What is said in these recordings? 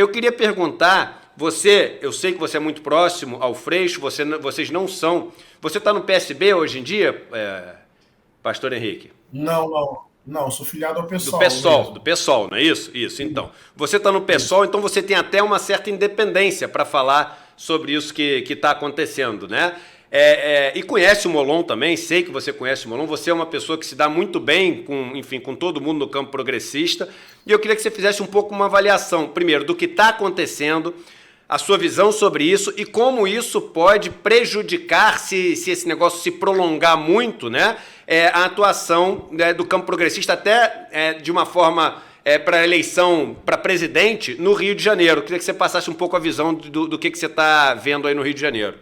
eu queria perguntar, eu sei que você é muito próximo ao Freixo, vocês não são. Você está no PSB hoje em dia, Pastor Henrique? Não, não. Não, sou filiado ao Do PSOL PSOL, mesmo. não é isso? Isso, então. Você está no Isso. PSOL, então você tem até uma certa independência para falar sobre isso que está acontecendo, né? E conhece o Molon também, sei que você conhece o Molon, você é uma pessoa que se dá muito bem com todo mundo no campo progressista, e eu queria que você fizesse um pouco uma avaliação, primeiro, do que está acontecendo, a sua visão sobre isso e como isso pode prejudicar, se esse negócio se prolongar muito, né, a atuação, né, do campo progressista, até de uma forma para a eleição para presidente no Rio de Janeiro. Eu queria que você passasse um pouco a visão do que você está vendo aí no Rio de Janeiro.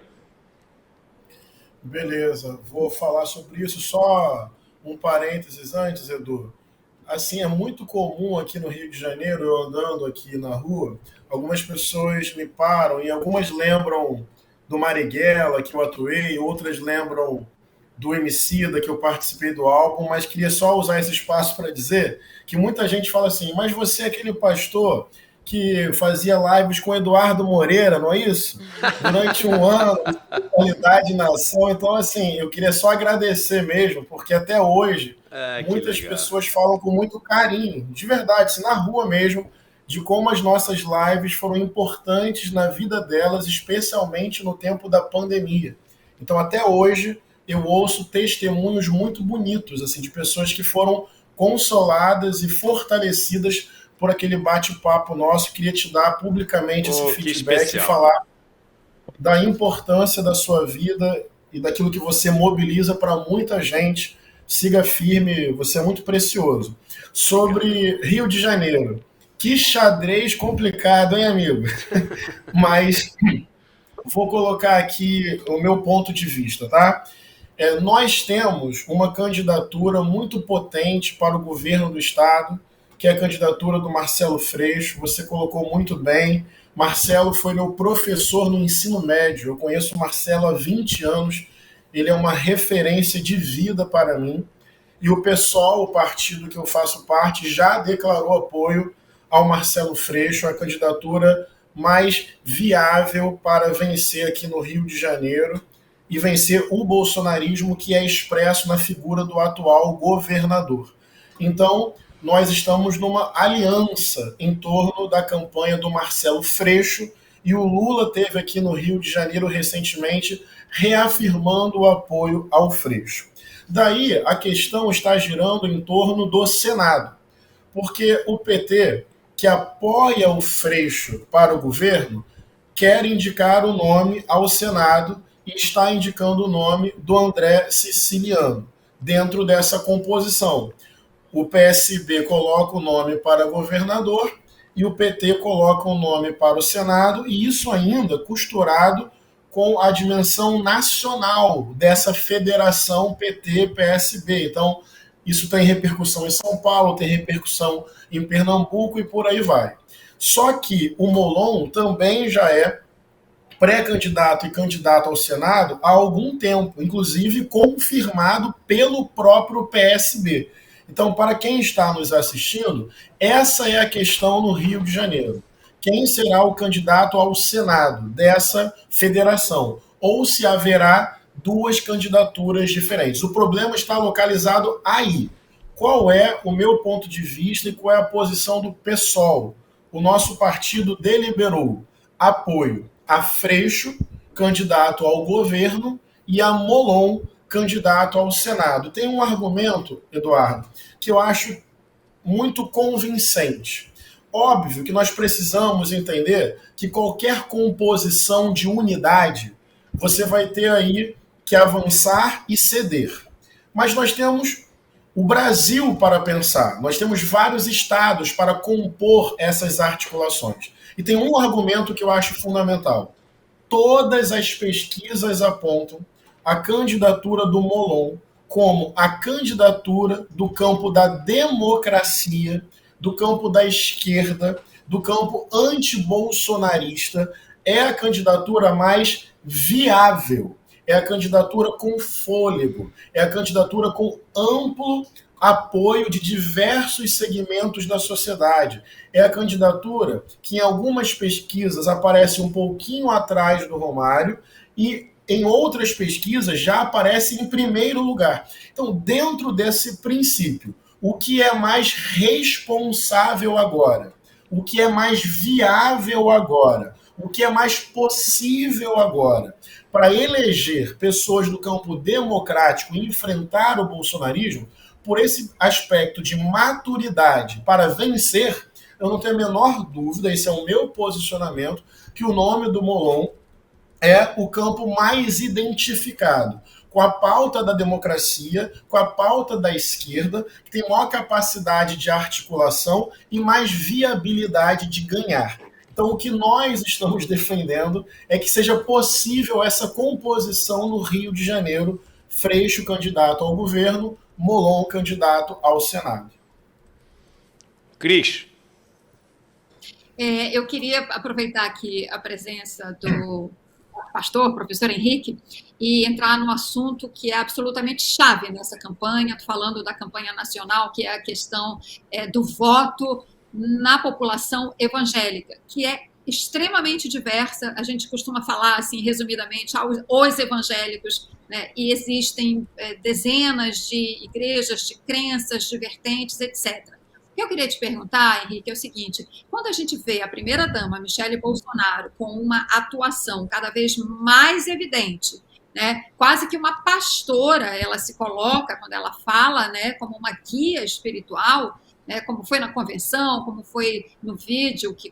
Beleza, vou falar sobre isso. Só um parênteses antes, Edu. Assim, é muito comum aqui no Rio de Janeiro, eu andando aqui na rua, algumas pessoas me param e algumas lembram do Marighella, que eu atuei, outras lembram do Emicida, que eu participei do álbum, mas queria só usar esse espaço para dizer que muita gente fala assim, mas você é aquele pastor que fazia lives com Eduardo Moreira, não é isso? Durante um ano, qualidade na ação. Então, assim, eu queria só agradecer mesmo, porque até hoje Ah, que muitas legal. pessoas falam com muito carinho, de verdade, assim, na rua mesmo, de como as nossas lives foram importantes na vida delas, especialmente no tempo da pandemia. Então, até hoje, eu ouço testemunhos muito bonitos, assim, de pessoas que foram consoladas e fortalecidas por aquele bate-papo nosso. Queria te dar publicamente esse Oh, que feedback e especial. falar da importância da sua vida e daquilo que você mobiliza para muita gente. Siga firme, você é muito precioso. Obrigado. Sobre Rio de Janeiro. Que xadrez complicado, hein, amigo? Mas vou colocar aqui o meu ponto de vista, tá? Nós temos uma candidatura muito potente para o governo do Estado, que é a candidatura do Marcelo Freixo. Você colocou muito bem. Marcelo foi meu professor no ensino médio. Eu conheço o Marcelo há 20 anos. Ele é uma referência de vida para mim. E o PSOL, o partido que eu faço parte, já declarou apoio ao Marcelo Freixo, a candidatura mais viável para vencer aqui no Rio de Janeiro e vencer o bolsonarismo que é expresso na figura do atual governador. Então, nós estamos numa aliança em torno da campanha do Marcelo Freixo e o Lula teve aqui no Rio de Janeiro recentemente reafirmando o apoio ao Freixo. Daí a questão está girando em torno do Senado, porque o PT, que apoia o Freixo para o governo, quer indicar o nome ao Senado e está indicando o nome do André Siciliano dentro dessa composição. O PSB coloca o nome para governador e o PT coloca o nome para o Senado, e isso ainda costurado com a dimensão nacional dessa federação PT-PSB. Então, isso tem repercussão em São Paulo, tem repercussão em Pernambuco e por aí vai. Só que o Molon também já é pré-candidato e candidato ao Senado há algum tempo, inclusive confirmado pelo próprio PSB. Então, para quem está nos assistindo, essa é a questão no Rio de Janeiro. Quem será o candidato ao Senado dessa federação? Ou se haverá duas candidaturas diferentes? O problema está localizado aí. Qual é o meu ponto de vista e qual é a posição do PSOL? O nosso partido deliberou apoio a Freixo, candidato ao governo, e a Molon, candidato ao Senado. Tem um argumento, Eduardo, que eu acho muito convincente. Óbvio que nós precisamos entender que qualquer composição de unidade, você vai ter aí que avançar e ceder. Mas nós temos o Brasil para pensar, nós temos vários estados para compor essas articulações. E tem um argumento que eu acho fundamental. Todas as pesquisas apontam a candidatura do Molon como a candidatura do campo da democracia, do campo da esquerda, do campo antibolsonarista. É a candidatura mais viável, é a candidatura com fôlego, é a candidatura com amplo apoio de diversos segmentos da sociedade. É a candidatura que em algumas pesquisas aparece um pouquinho atrás do Romário e em outras pesquisas já aparece em primeiro lugar. Então, dentro desse princípio, o que é mais responsável agora? O que é mais viável agora? O que é mais possível agora? Para eleger pessoas do campo democrático e enfrentar o bolsonarismo, por esse aspecto de maturidade para vencer, eu não tenho a menor dúvida, esse é o meu posicionamento, que o nome do Molon é o campo mais identificado com a pauta da democracia, com a pauta da esquerda, que tem maior capacidade de articulação e mais viabilidade de ganhar. Então, o que nós estamos defendendo é que seja possível essa composição no Rio de Janeiro, Freixo candidato ao governo, Molon candidato ao Senado. Cris. Eu queria aproveitar aqui a presença do pastor, professor Henrique, e entrar num assunto que é absolutamente chave nessa campanha. Estou falando da campanha nacional, que é a questão do voto na população evangélica, que é extremamente diversa. A gente costuma falar, assim, resumidamente, os evangélicos, né? E existem dezenas de igrejas, de crenças, de vertentes, etc. O que eu queria te perguntar, Henrique, é o seguinte: quando a gente vê a primeira-dama, Michele Bolsonaro, com uma atuação cada vez mais evidente, né, quase que uma pastora, ela se coloca, quando ela fala, né, como uma guia espiritual, né, como foi na convenção, como foi no vídeo que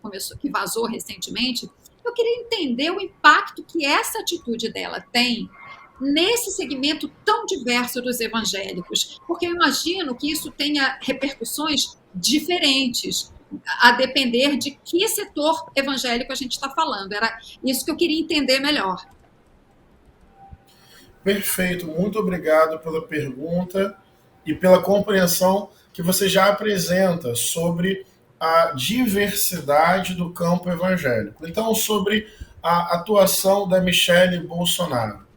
vazou recentemente, eu queria entender o impacto que essa atitude dela tem nesse segmento tão diverso dos evangélicos, porque eu imagino que isso tenha repercussões diferentes, a depender de que setor evangélico a gente está falando. Era isso que eu queria entender melhor. Perfeito, muito obrigado pela pergunta e pela compreensão que você já apresenta sobre a diversidade do campo evangélico. Então, sobre a atuação da Michele Bolsonaro.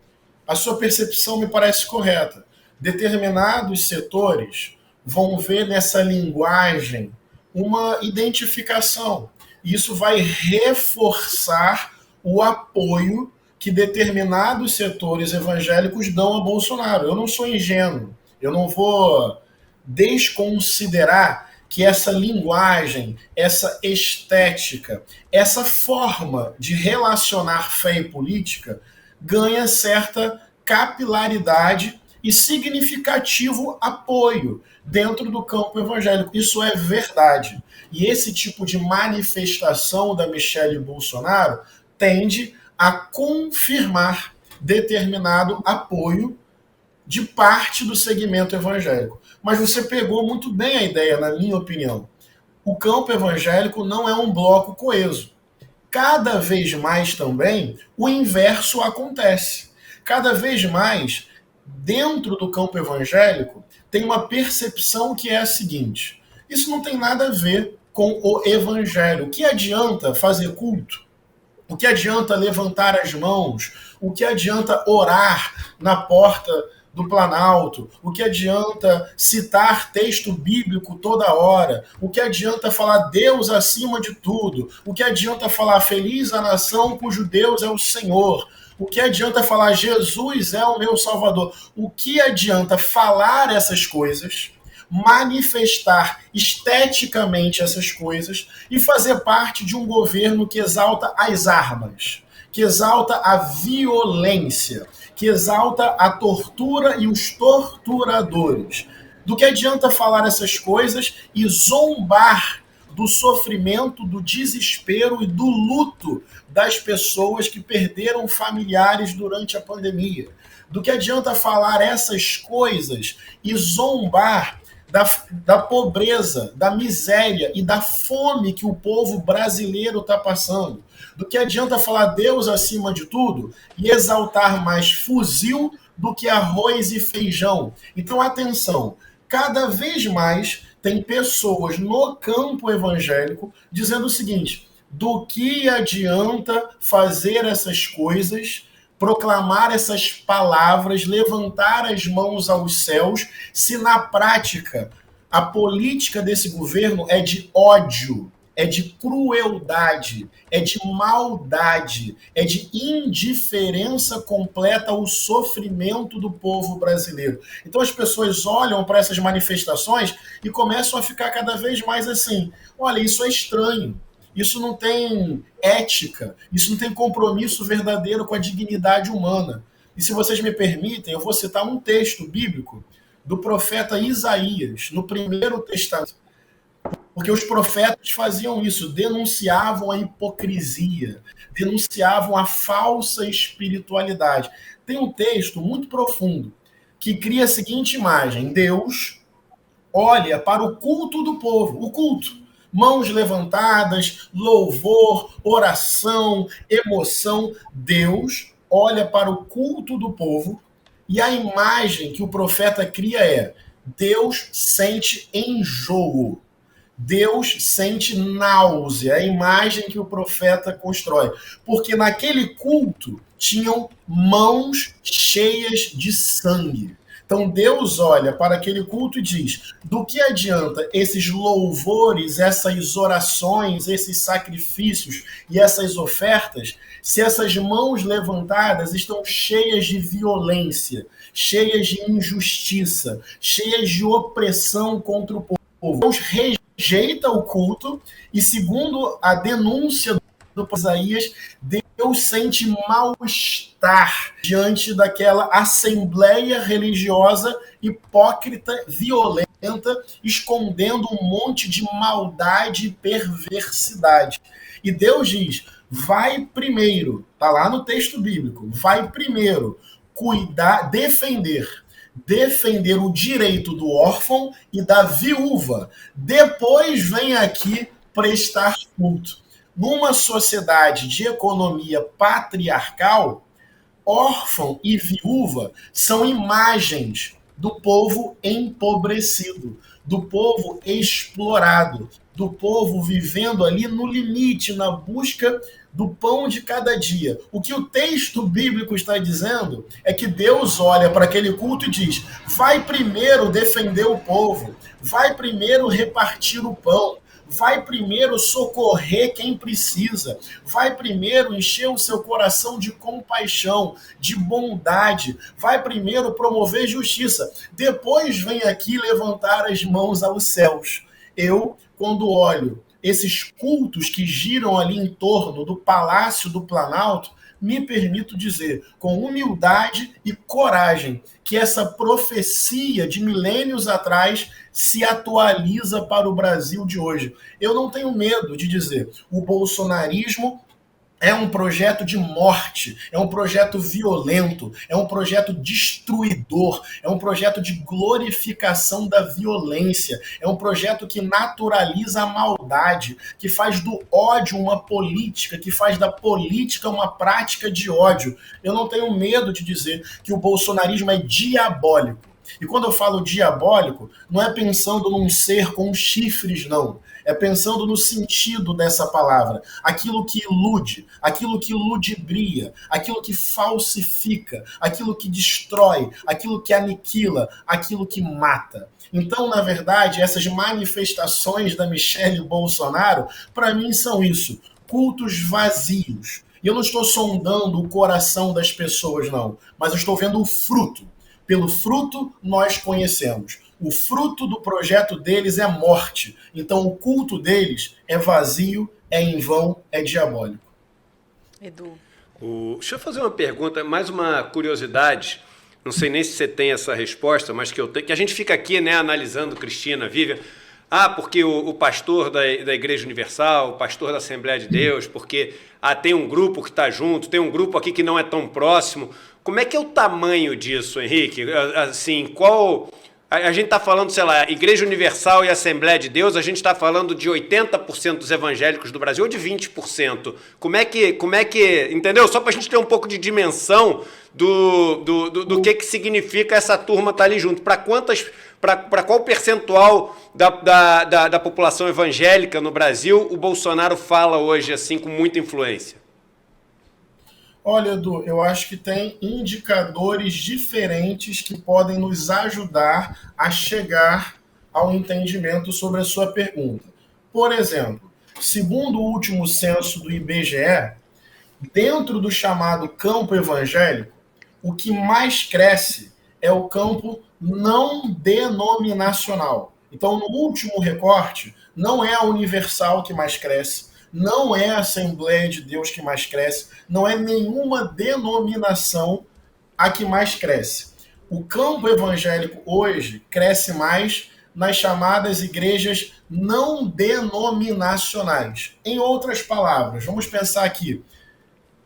A sua percepção me parece correta. Determinados setores vão ver nessa linguagem uma identificação. Isso vai reforçar o apoio que determinados setores evangélicos dão a Bolsonaro. Eu não sou ingênuo. Eu não vou desconsiderar que essa linguagem, essa estética, essa forma de relacionar fé e política ganha certa capilaridade e significativo apoio dentro do campo evangélico. Isso é verdade. E esse tipo de manifestação da Michele Bolsonaro tende a confirmar determinado apoio de parte do segmento evangélico. Mas você pegou muito bem a ideia, na minha opinião. O campo evangélico não é um bloco coeso. Cada vez mais também o inverso acontece. Cada vez mais, dentro do campo evangélico, tem uma percepção que é a seguinte: isso não tem nada a ver com o evangelho. O que adianta fazer culto? O que adianta levantar as mãos? O que adianta orar na porta do Planalto? O que adianta citar texto bíblico toda hora? O que adianta falar Deus acima de tudo? O que adianta falar feliz a nação cujo Deus é o Senhor? O que adianta falar Jesus é o meu Salvador? O que adianta falar essas coisas, manifestar esteticamente essas coisas e fazer parte de um governo que exalta as armas, que exalta a violência, que exalta a tortura e os torturadores? Do que adianta falar essas coisas e zombar do sofrimento, do desespero e do luto das pessoas que perderam familiares durante a pandemia? Do que adianta falar essas coisas e zombar da pobreza, da miséria e da fome que o povo brasileiro está passando? Do que adianta falar Deus acima de tudo e exaltar mais fuzil do que arroz e feijão? Então, atenção, cada vez mais tem pessoas no campo evangélico dizendo o seguinte: do que adianta fazer essas coisas proclamar essas palavras, levantar as mãos aos céus, se na prática a política desse governo é de ódio, é de crueldade, é de maldade, é de indiferença completa ao sofrimento do povo brasileiro. Então as pessoas olham para essas manifestações e começam a ficar cada vez mais assim, olha, isso é estranho, isso não tem ética, isso não tem compromisso verdadeiro com a dignidade humana. E se vocês me permitem, eu vou citar um texto bíblico do profeta Isaías, no Primeiro Testamento. Porque os profetas faziam isso, denunciavam a hipocrisia, denunciavam a falsa espiritualidade. Tem um texto muito profundo que cria a seguinte imagem: Deus olha para o culto do povo, o culto, mãos levantadas, louvor, oração, emoção. Deus olha para o culto do povo e a imagem que o profeta cria é: Deus sente enjoo. Deus sente náusea, a imagem que o profeta constrói. Porque naquele culto tinham mãos cheias de sangue. Então Deus olha para aquele culto e diz: do que adianta esses louvores, essas orações, esses sacrifícios e essas ofertas, se essas mãos levantadas estão cheias de violência, cheias de injustiça, cheias de opressão contra o povo? Deus rejeita o culto e, segundo a denúncia do Isaías, Deus sente mal-estar diante daquela assembleia religiosa hipócrita, violenta, escondendo um monte de maldade e perversidade. E Deus diz: vai primeiro, está lá no texto bíblico, vai primeiro cuidar, defender o direito do órfão e da viúva. Depois vem aqui prestar culto. Numa sociedade de economia patriarcal, órfão e viúva são imagens do povo empobrecido, do povo explorado, do povo vivendo ali no limite, na busca do pão de cada dia. O que o texto bíblico está dizendo é que Deus olha para aquele culto e diz: vai primeiro defender o povo, vai primeiro repartir o pão, vai primeiro socorrer quem precisa, vai primeiro encher o seu coração de compaixão, de bondade, vai primeiro promover justiça, depois vem aqui levantar as mãos aos céus. Eu, quando olho esses cultos que giram ali em torno do Palácio do Planalto, me permito dizer, com humildade e coragem, que essa profecia de milênios atrás se atualiza para o Brasil de hoje. Eu não tenho medo de dizer, o bolsonarismo é um projeto de morte, é um projeto violento, é um projeto destruidor, é um projeto de glorificação da violência, é um projeto que naturaliza a maldade, que faz do ódio uma política, que faz da política uma prática de ódio. Eu não tenho medo de dizer que o bolsonarismo é diabólico. E quando eu falo diabólico, não é pensando num ser com chifres, não. É pensando no sentido dessa palavra. Aquilo que ilude, aquilo que ludibria, aquilo que falsifica, aquilo que destrói, aquilo que aniquila, aquilo que mata. Então, na verdade, essas manifestações da Michelle Bolsonaro, para mim, são isso. Cultos vazios. E eu não estou sondando o coração das pessoas, não. Mas eu estou vendo o fruto. Pelo fruto nós conhecemos. O fruto do projeto deles é morte. Então o culto deles é vazio, é em vão, é diabólico. Edu. Deixa eu fazer uma pergunta, mais uma curiosidade. Não sei nem se você tem essa resposta, mas que eu tenho, que a gente fica aqui, né, analisando Cristina, Vivian. Porque o pastor da Igreja Universal, o pastor da Assembleia de Deus, porque tem um grupo que está junto, tem um grupo aqui que não é tão próximo. Como é que é o tamanho disso, Henrique? Assim, qual... A gente está falando, sei lá, Igreja Universal e Assembleia de Deus, a gente está falando de 80% dos evangélicos do Brasil ou de 20%? Como é que, entendeu? Só para a gente ter um pouco de dimensão do que significa essa turma estar ali junto. Para qual percentual da população evangélica no Brasil o Bolsonaro fala hoje assim com muita influência? Olha, Edu, eu acho que tem indicadores diferentes que podem nos ajudar a chegar ao entendimento sobre a sua pergunta. Por exemplo, segundo o último censo do IBGE, dentro do chamado campo evangélico, o que mais cresce é o campo não denominacional. Então, no último recorte, não é a Universal que mais cresce, não é a Assembleia de Deus que mais cresce, não é nenhuma denominação a que mais cresce. O campo evangélico hoje cresce mais nas chamadas igrejas não denominacionais. Em outras palavras, vamos pensar aqui,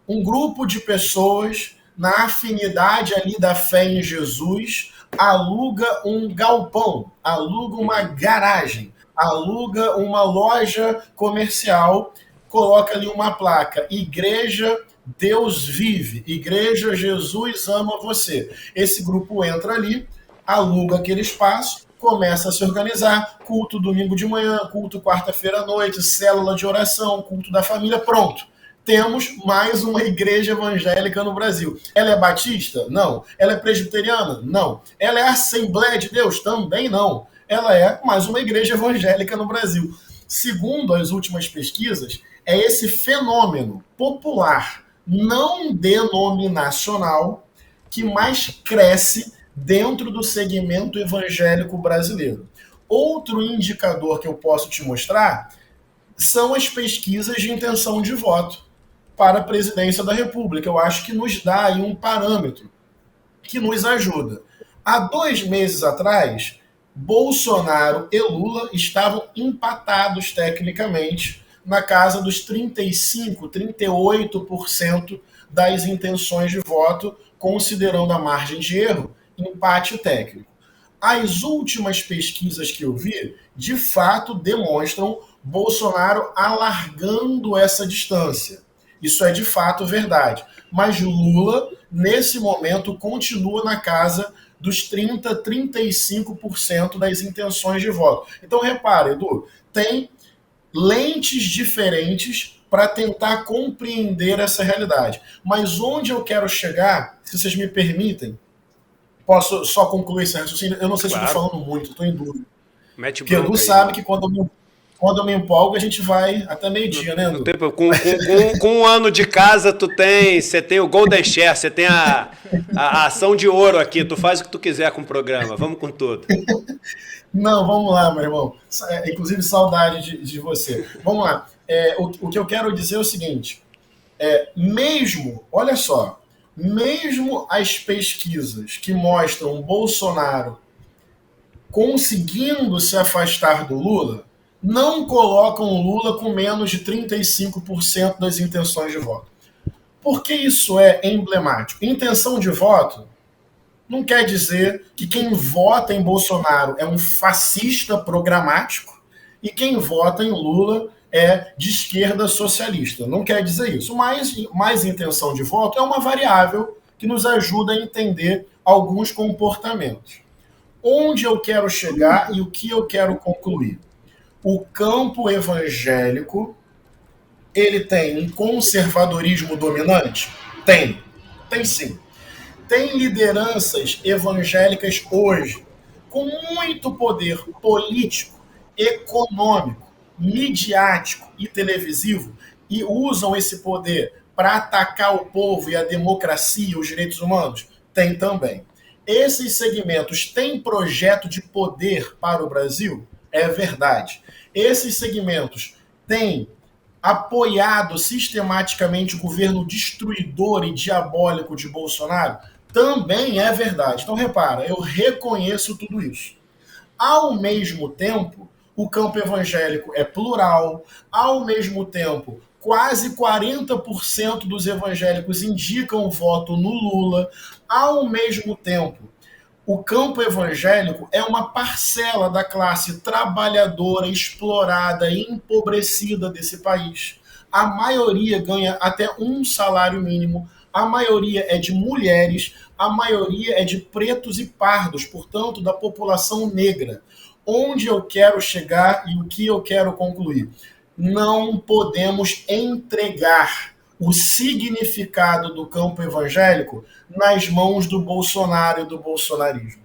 um grupo de pessoas na afinidade ali da fé em Jesus aluga um galpão, aluga uma garagem, aluga uma loja comercial, coloca ali uma placa, Igreja Deus Vive, Igreja Jesus Ama Você. Esse grupo entra ali, aluga aquele espaço, começa a se organizar, culto domingo de manhã, culto quarta-feira à noite, célula de oração, culto da família, pronto. Temos mais uma igreja evangélica no Brasil. Ela é batista? Não. Ela é presbiteriana? Não. Ela é Assembleia de Deus? Também não. Ela é mais uma igreja evangélica no Brasil. Segundo as últimas pesquisas, é esse fenômeno popular, não denominacional, que mais cresce dentro do segmento evangélico brasileiro. Outro indicador que eu posso te mostrar são as pesquisas de intenção de voto para a presidência da República. Eu acho que nos dá aí um parâmetro que nos ajuda. Há 2 meses atrás, Bolsonaro e Lula estavam empatados tecnicamente na casa dos 35%, 38% das intenções de voto, considerando a margem de erro, empate técnico. As últimas pesquisas que eu vi, de fato, demonstram Bolsonaro alargando essa distância. Isso é de fato verdade. Mas Lula, nesse momento, continua na casa dos 30%, 35% das intenções de voto. Então, repare, Edu, tem lentes diferentes para tentar compreender essa realidade. Mas onde eu quero chegar, se vocês me permitem, posso só concluir esse raciocínio? Eu não sei se eu estou falando muito, estou em dúvida. Porque Edu sabe que quando eu me empolgo, a gente vai até meio-dia, né, Edu? Com 1 ano de casa, você tem o Golden Share, você tem a ação de ouro aqui, tu faz o que tu quiser com o programa, vamos com tudo. Não, vamos lá, meu irmão. Inclusive, saudade de você. Vamos lá. O que eu quero dizer é o seguinte, olha só, mesmo as pesquisas que mostram Bolsonaro conseguindo se afastar do Lula, não colocam o Lula com menos de 35% das intenções de voto. Por que isso é emblemático? Intenção de voto não quer dizer que quem vota em Bolsonaro é um fascista programático e quem vota em Lula é de esquerda socialista. Não quer dizer isso. Mas intenção de voto é uma variável que nos ajuda a entender alguns comportamentos. Onde eu quero chegar e o que eu quero concluir? O campo evangélico, ele tem um conservadorismo dominante? Tem sim. Tem lideranças evangélicas hoje com muito poder político, econômico, midiático e televisivo e usam esse poder para atacar o povo e a democracia, os direitos humanos? Tem também. Esses segmentos têm projeto de poder para o Brasil? É verdade. Esses segmentos têm apoiado sistematicamente o governo destruidor e diabólico de Bolsonaro? Também é verdade. Então, repara, eu reconheço tudo isso. Ao mesmo tempo, o campo evangélico é plural, ao mesmo tempo, quase 40% dos evangélicos indicam voto no Lula, ao mesmo tempo, o campo evangélico é uma parcela da classe trabalhadora, explorada e empobrecida desse país. A maioria ganha até um salário mínimo, a maioria é de mulheres, a maioria é de pretos e pardos, portanto, da população negra. Onde eu quero chegar e o que eu quero concluir? Não podemos entregar o significado do campo evangélico nas mãos do Bolsonaro e do bolsonarismo.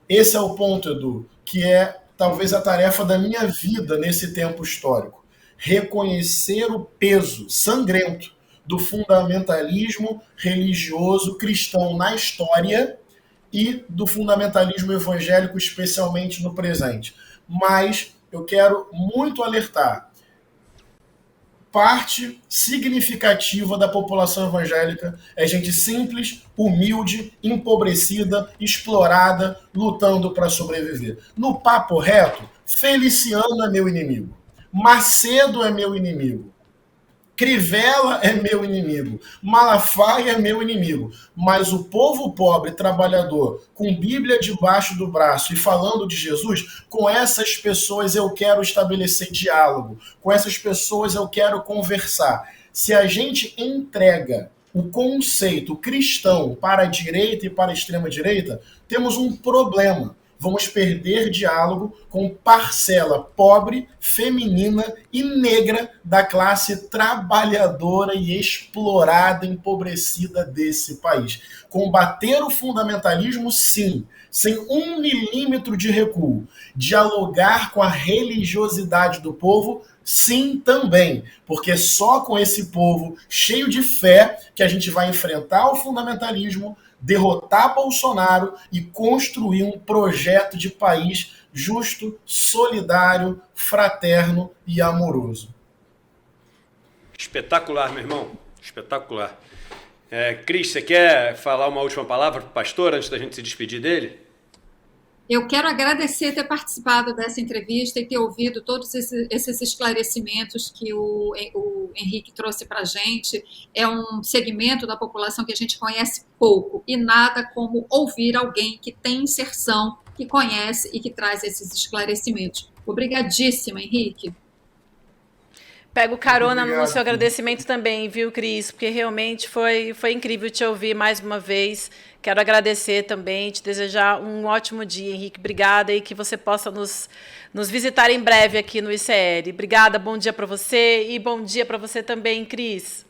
Esse é o ponto, Edu, que é talvez a tarefa da minha vida nesse tempo histórico. Reconhecer o peso sangrento do fundamentalismo religioso cristão na história e do fundamentalismo evangélico, especialmente no presente. Mas eu quero muito alertar. Parte significativa da população evangélica é gente simples, humilde, empobrecida, explorada, lutando para sobreviver. No papo reto, Feliciano é meu inimigo. Macedo é meu inimigo. Crivella é meu inimigo, Malafaia é meu inimigo, mas o povo pobre, trabalhador, com Bíblia debaixo do braço e falando de Jesus, com essas pessoas eu quero estabelecer diálogo, com essas pessoas eu quero conversar. Se a gente entrega o conceito cristão para a direita e para a extrema-direita, temos um problema. Vamos perder diálogo com parcela pobre, feminina e negra da classe trabalhadora e explorada, empobrecida desse país. Combater o fundamentalismo, sim, sem 1 milímetro de recuo. Dialogar com a religiosidade do povo, sim, também. Porque só com esse povo cheio de fé que a gente vai enfrentar o fundamentalismo, derrotar Bolsonaro e construir um projeto de país justo, solidário, fraterno e amoroso. Espetacular, meu irmão. Espetacular. Cris, você quer falar uma última palavra para o pastor antes da gente se despedir dele? Eu quero agradecer ter participado dessa entrevista e ter ouvido todos esses esclarecimentos que o Henrique trouxe para a gente. É um segmento da população que a gente conhece pouco e nada como ouvir alguém que tem inserção, que conhece e que traz esses esclarecimentos. Obrigadíssima, Henrique. Pego carona no seu agradecimento também, viu, Cris? Porque realmente foi incrível te ouvir mais uma vez. Quero agradecer também, te desejar um ótimo dia, Henrique. Obrigada e que você possa nos visitar em breve aqui no ICL. Obrigada, bom dia para você e bom dia para você também, Cris.